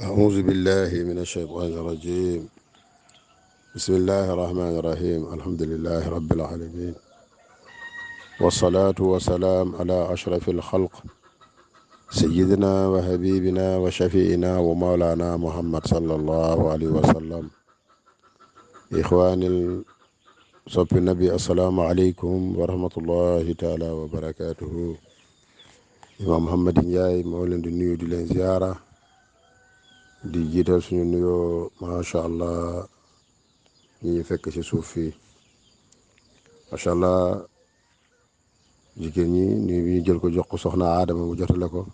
أعوذ بالله من الشيطان الرجيم. بسم الله الرحمن الرحيم. الحمد لله رب العالمين، والصلاة والسلام على أشرف الخلق سيدنا وحبيبنا وشفيئنا ومولانا محمد صلى الله عليه وسلم. إخواني صف النبي، السلام عليكم ورحمة الله تعالى وبركاته. Imam Muhammad Ndiaye moo leen di nuyu di leen ziara di jiital suñu nuyoo macha allah ñi ñu fekk ci suuf fii macha allah jigéen ñi ñu jël ko jox ko soxna Adama mu jotale ko,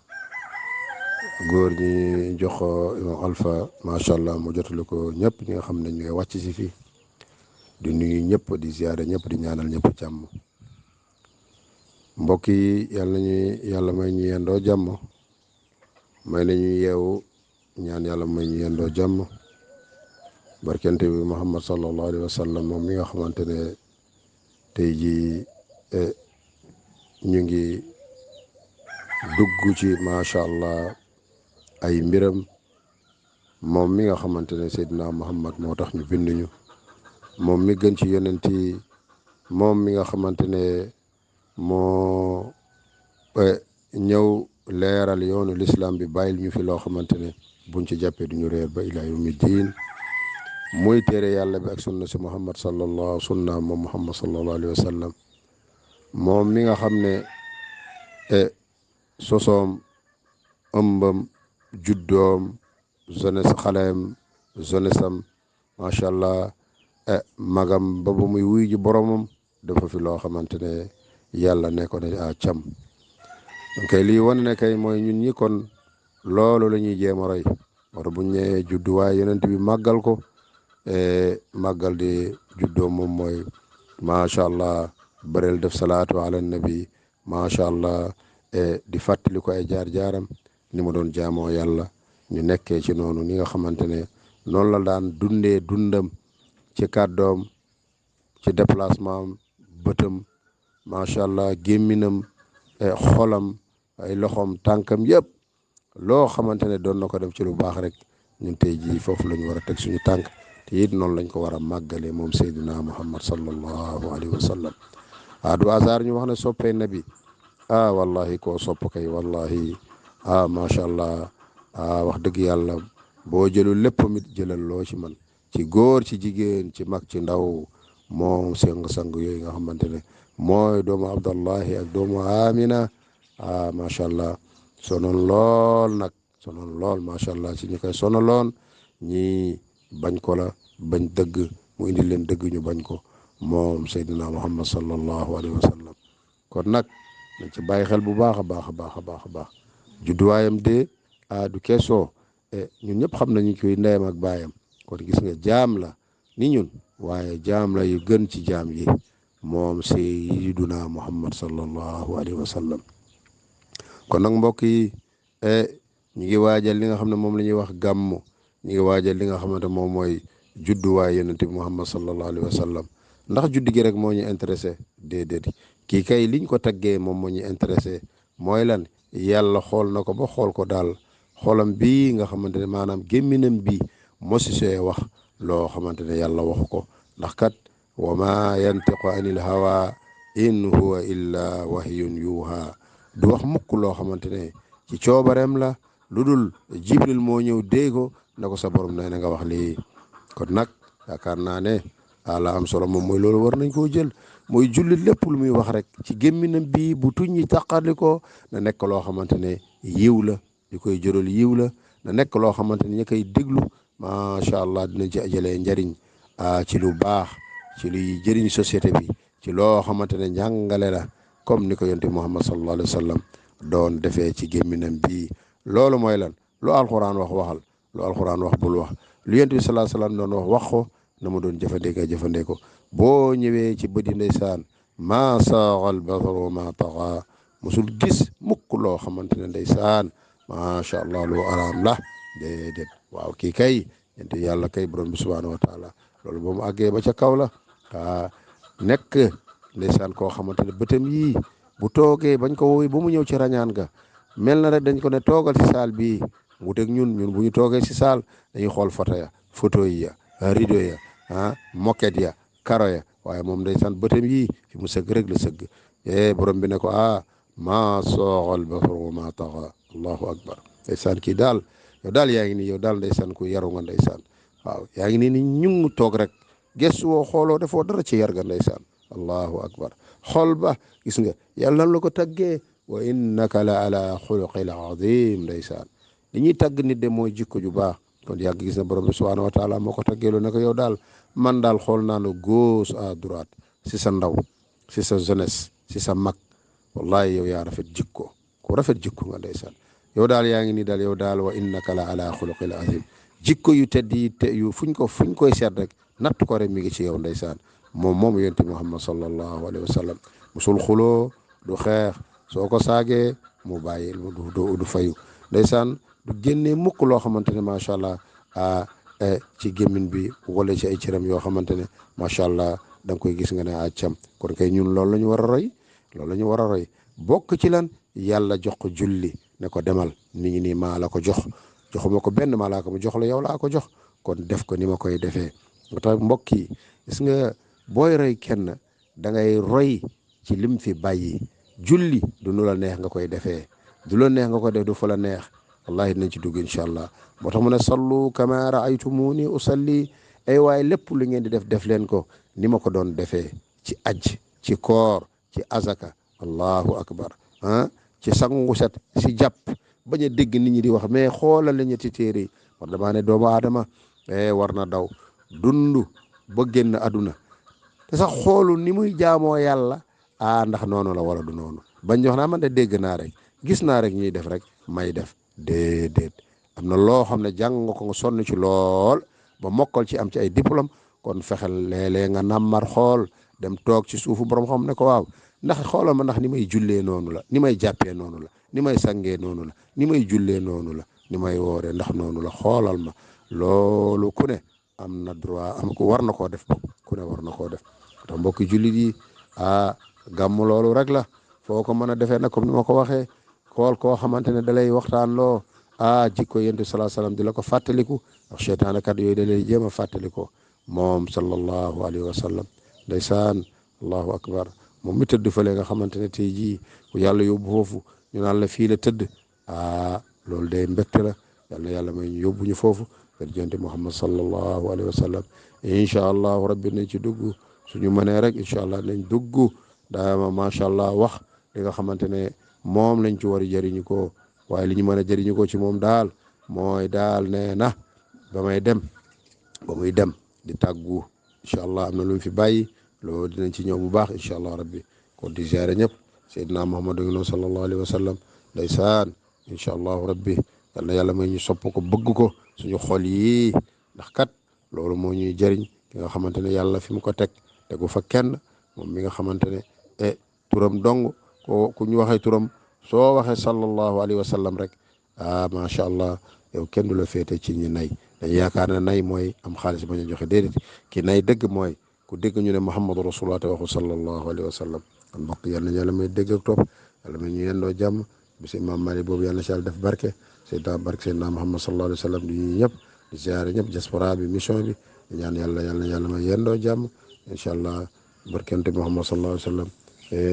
góor ñi jox ko imam Alpha macha allah mu jotale ko ñëpp ñi nga xam ne ñooy wàcc si fii di nuyu ñëpp di ziara ñëpp di ñaanal ñëpp jàmm. mbokk yi yàlla may ñu yendoo jàmm, may nañu yeewu ñaan yàlla may ñu yendoo jàmm barkente bi Muhammad sallallahu alayhi wa sallam, moom mi nga xamante ne tey jii ñu ngi dugg ci macha allah ay mbiram, moom mi nga xamante ne Seydina Muhammad moo tax ñu binduñu, moom mi gën ci yonent yi, moom mi nga xamante ne moo ñëw leeral yoonu lislaam bi bàyyil ñu fi loo xamante ne buñ ci jàppee duñu réer ba ilaa yawmi diin, muy téere yàlla bi ak sunna si Muhammad sunna moom Muhammad sallallahu alayhi wa sallam, moom mi nga xam ne sosoom, ëmbam, juddoom, jeunesse xaleem, jeunesse am macha allah magam ba muy wuy ji boromam dafa fi loo xamante ne yàlla ne ko ne cam. donc lii wane ne kay mooy ñun ñi kon loolu la ñuy jéem a roy. wala buñ ñëwee judduwaay yonent bi màggal ko, màggal di juddoo moom mooy macha allah bëreel def salaatu ala nabi macha allah di fàttali ko ay jaar-jaaram ni mu doon jaamoo yàlla, ñu nekkee ci noonu ni nga xamante ne noonu la daan dundee dundam ci kàddoom, ci déplacement am, bëtam macha allah gémminam, xolam, ay loxoom, tànkam yëpp loo xamante ne doon na ko def ci lu baax rek ñun tey jii foofu la ñu war a teg suñu tànk, te it noonu lañ ko war a màggalee moom Seydina Muhammad sallallahu alayhi wa sallam. du hasard ñu wax ne soppee nabi wallahi koo sopp kay wallahi macha allah wax dëgg yàlla boo jëlul lépp mit jëlal loo ci man, ci góor ci jigéen, ci mag ci ndaw, moom sang yooyu nga xamante ne mooy doomu Abdallahi ak doomu Amina macha allah sonoon lool macha allah ci ñi koy sonaloon, ñi bañ ko la bañ dëgg mu indi leen dëgg ñu bañ ko, moom Seydina Muhammad sallallahu alayhi wa sallam. kon nag nañ ci bàyyi xel bu baax a baax a baax a baax a baax judduwaayam de du keesoo ñun ñëpp xam nañu koy ndeyam ak baayam, kon gis nga jaam la ni ñun, waaye jaam la yu gën ci jaam yi, moom Seydina Muhammad sallallahu alayhi wa sallam. kon nag mbokk yi ñu ngi waajal li nga xam ne moom la ñuy wax gàmmu, ñu ngi waajal li nga xamante moom mooy judduwaay yonent bi Muhammad sallallahu alayhi wa sallam. ndax judd gi rek moo ñu intéressé? déedéet, kii kay liñ ko taggee moom moo ñu intéressé. mooy lan? yàlla xool na ko ba xool ko daal xoolam bii nga xamante ne maanaam gémminam bii mosi see wax loo xamante ne yàlla waxu ko, ndax kat wa ma yantiqu anil hawa in huwa illa wahyun yuha, du wax mukk loo xamante ne ci coobareem la, lu dul jibril moo ñëw déego na ko sa borom nee na nga wax lii. kon nag yaakaar naa ne la am solo moom mooy loolu war nañ koo jël, mooy julli lépp lu muy wax rek ci gémminam bii bu tuñ ñi taqarli ko na nekk loo xamante ne yiw la, di koy jural yiw la, na nekk loo xamante ne ñi koy déglu macha allah dinañ ci jëlee njariñ ci lu baax, ci luy jëriñ société bi, ci loo xamante ne njàngale la comme ni ko yonent Muhammad sallallahu alayhi wa sallam doon defee ci gémminam bii. loolu mooy lan? lu alxuraan wax waxal, lu alxuraan wax bul wax, lu yonent bi sallallahu alayhi wa sallam doon wax ko, na mu doon jëfandikoo boo ñëwee ci bëdi ndeysaan maa saaxal basaru ma taxa, musul gis mukk loo xamante ne ndeysaan macha allah lu araam la, déedéet. waaw kii kay yonent yàlla kay borom bi subhanahu wa taala loolu ba mu àggee ba ca kaw la nekk ndeysaan koo xamante ne bëtam yii bu toogee bañ ko woowee ba mu ñëw ci rañaan ga mel na rek dañ ko ne toogal ci saal bii wuteeg ñun bu ñu toogee si saal dañuy xool photo yi ya rideau ya moquette ya karo ya waaye moom ndeysaan bëtam yii fi mu sëgg rek la sëgg borom bi ne ko ma sooxal basaru wa ma taxa allahu akbar ndeysaan kii daal yow daal yaa ngi nii yow daal ndeysaan ku yaru nga ndeysaan waaw yaa ngi nii ni ñu toog rek gestu woo xooloo defoo dara ci yar ga ndeysaan allahu akbar xool ba gis nga yàlla la ko taggee wa innaka la ala xuluqil azim ndeysaan li ñuy tagg nit de mooy jikko ju baax kon yàgg gis na borom bi subhanahu wa taala moo ko taggeelu ne ko yow daal man daal xool naa la gauche à droite si sa ndaw si sa jeunesse si sa mag wallahi yow yaa rafet jikko ku rafet jikko nga ndeysaan yow daal yaa ngi nii daal yow daal wa innaka la ala xuluqil azim jikko yu tedd yi yu fuñ koy seet rek natt ko rek mi ngi ci yow ndeysaan moom yonent Muhammad sallallahu alayhi wa sallam musul xuloo du xeex soo ko saagee mu bàyyi du fayu ndeysaan du génnee mukk loo xamante ne macha allah ci gémmin bi wala ci ay cëram yoo xamante ne macha allah da nga koy gis nga ne accam kon kay ñun loolu la ñu war a roy loolu la ñu war a roy bokk ci lan yàlla jox ko julli ne ko demal mi ngi nii maa la ko joxuma ko benn malaaka mu jox la yow laa ko jox kon def ko ni ma koy defee moo tax mbokk yi gis nga booy roy kenn da ngay roy ci lim fi bàyyi julli du nu la neex nga koy defee du la neex nga koy def du fa la neex wallahi dinañ ci dugg incha allah moo tax mu ne sallu kama raaytumuni usalli ay waaye lépp lu ngeen di def leen ko ni ma ko doon defee ci aj ci koor ci azaka allahu akbar ci sangu set si jàpp bañ a dégg nit ñi di wax mais xoolal la ñetti téere yi war damaa ne doomu aadama war na daw dund ba génn aduna te sax xoolu ni muy jaamoo yàlla ndax noonu la wala du noonu bañ jox naa man de dégg naa rek gis naa rek ñuy def rek may def déedéet am na loo xam ne jàng nga ko nga sonn ci lool ba mokkal ci am ci ay diplôme kon fexel léeg-léeg nga nammar xool dem toog ci suufu borom xam ne ko waaw ndax xoolal ma ndax ni may jullee noonu la ni may jàppee noonu la ni may sangee noonu la ni may jullee noonu la ni may wooree ndax noonu la xoolal ma loolu ku ne am na droit am ko war na koo def ku ne war na koo def tax mbokki jullit yi gàmm loolu rek la foo ko mën a defee nag comme ni ma ko waxee xool koo xamante ne da lay waxtaan loo jikko yonent bi sallallahu alayhi wasallam di la ko fàttaliku ndax seytaane kat yooyu da lay jéem a fàttaliko moom sallallahu alayhi wa sallam ndeysaan allahu akbar moom mi tëdd fële nga xamante ne tey jii ku yàlla yóbbu foofu ñu naan la fii la tëdd loolu day mbégte la yal na yàlla may ñu yóbbu ñu foofu kër jonte Muhammad sallallahu alayhi wa sallam incha allahu rabbi nañ ci dugg suñu mënee rek incha allah nañ dugg daama macha allah wax li nga xamante ne moom lañ ci war a jëriñu ko waaye li ñu mën a jëriñu ko ci moom daal mooy daal nee na ba muy dem di tàggu incha allah am na lu mu fi bàyyi loolu dinañ ci ñëw bu baax incha allah rabbi kon di ziare ñëpp Seydina Muhammad ngi noonu sallallahu alayhi wa sallam ndeysaan incha allahu rabbi yal na yàlla may ñu sopp ko bëgg ko suñu xol yi ndax kat loolu moo ñuy jëriñ ki nga xamante ne yàlla fi mu ko tegu fa kenn moom mi nga xamante ne turam dong ko ku ñu waxee turam soo waxee sallallahu alayhi wa sallam rek macha allah yow kenn du la féete ci ñi nay dañ yaakaar ne nay mooy am xaalis bañ a joxe déedéet ki nay dëgg mooy ku dégg ñu ne Muhammadu rasulullah te waxu sallallahu alayhi wa sallam kon mbokk yal na yàlla may dégg ak topp yàlla may ñu yendoo jàmm bisi imam Mali boobu yàlla na si yàlla def barke Seydina Muhammad sallallahu alayhi wa sallam di ñu ñëpp di ziare ñëpp diaspora bi mission bi di ñaan yàlla may yendoo jàmm incha allah barkente Muhammad sallallahu alayhi wa sallam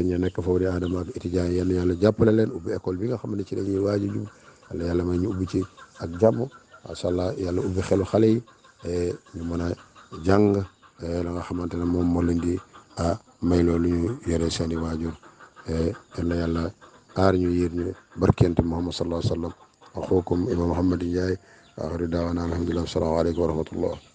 ñu nekk foofu di Adama ak étudiants yi yàlla jàppale leen ubbi école bi nga xam ne ci la ñuy waaj a jub yàlla may ñu ubbi ci ak jàmm macha allah yàlla ubbi xelu xale yi ñu mën a jàng la nga xamante ne moom moo leen di may loolu ñu yore seen i waajur yàlla aar ñu yiir ñu barkente Muhammad sallallahu alayhi wa sallam axukum Imam Mouhamed Ndiaye axiru daawana alhamdulilah asalaamaaleykum wa rahmatullah